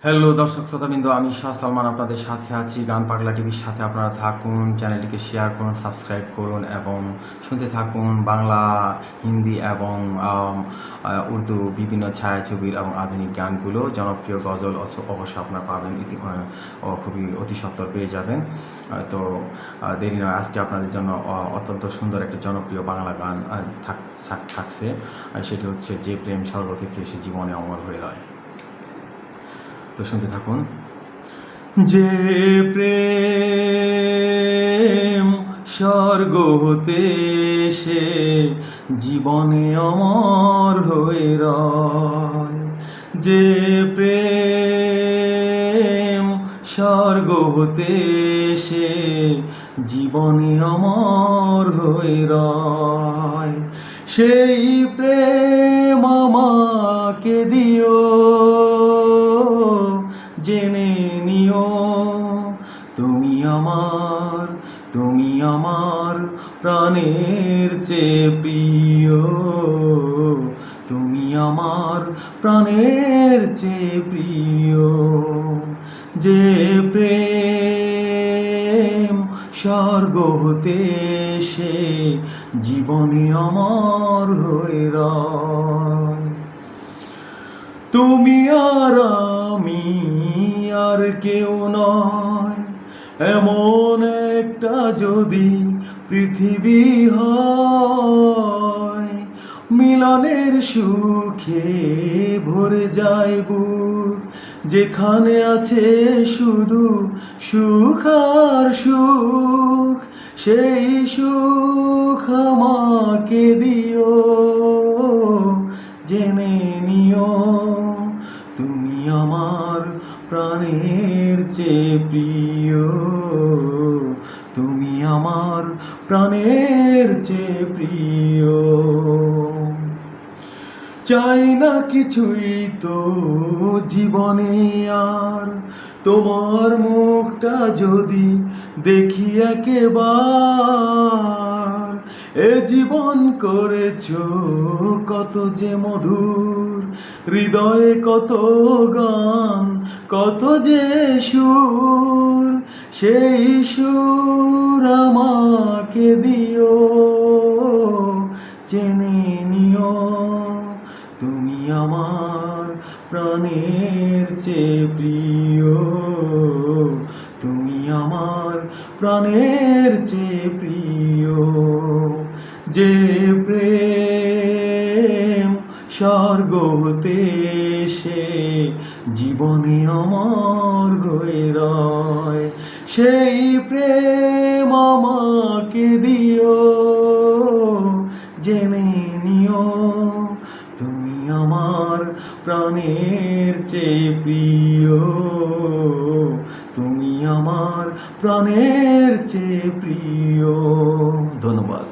Hello দর্শক শ্রোতাবৃন্দ, আমি শাহ সালমান আপনাদের সাথে আছি। গান পাগলা টিভির সাথে আপনারা থাকুন, চ্যানেলটিকে শেয়ার করুন, সাবস্ক্রাইব করুন এবং শুনতে থাকুন বাংলা, হিন্দি এবং উর্দু বিভিন্ন ছায়াছবির এবং আধুনিক গানগুলো। জনপ্রিয় গজল অবশ্যই আপনারা পাবেন, খুবই অতি সত্বর পেয়ে যাবেন। তো দেরি নয়, আজকে আপনাদের জন্য অত্যন্ত সুন্দর একটি জনপ্রিয় বাংলা গান থাকছে। সেটি হচ্ছে যে প্রেম স্বর্গ থেকে এসে জীবনে অমর হয়ে রয়। তো শুনতে থাকুন। যে প্রেম স্বর্গ হতে এসে জীবনে অমর হয়ে রয়, যে প্রেম স্বর্গ হতে এসে জীবনে অমর হয়ে রয়, সেই প্রেম আমাকে দিও, জেনে নিও তুমি আমার প্রাণের চেয়ে প্রিয়, তুমি আমার প্রাণের চেয়ে প্রিয়। যে প্রেম স্বর্গ হতে এসে জীবনে অমর হয়ে রয়, তুমি আর আমি আর কেউ নয়, এমন একটা যদি পৃথিবী হয়, মিলনের সুখে ভরে যায় বুক, যেখানে আছে শুধু সুখ আর সুখ, সেই সুখ আমাকে দিও, জেনে নিও তুমি আমার প্রাণের চেয়ে প্রিয়, তুমি আমার প্রাণের চেয়ে প্রিয়। চাই না কিছুই তো জীবনে আর, তোমার মুখটা যদি দেখি একবার, এ জীবন করেছো কত যে মধুর, হৃদয়ে কত গান কত যে সুর, সেই সুর আমাকে দিও, জেনে নিও তুমি আমার প্রাণের চেয়ে প্রিয়, তুমি আমার প্রাণের চেয়ে প্রিয়। যে প্রেম স্বর্গ হতে এসে জীবনে অমর হয়ে রয়, সেই প্রেম আমাকে দিও, জেনে নিও তুমি আমার প্রাণের চেয়ে প্রিয়, তুমি আমার প্রাণের চেয়ে প্রিয়। ধন্যবাদ।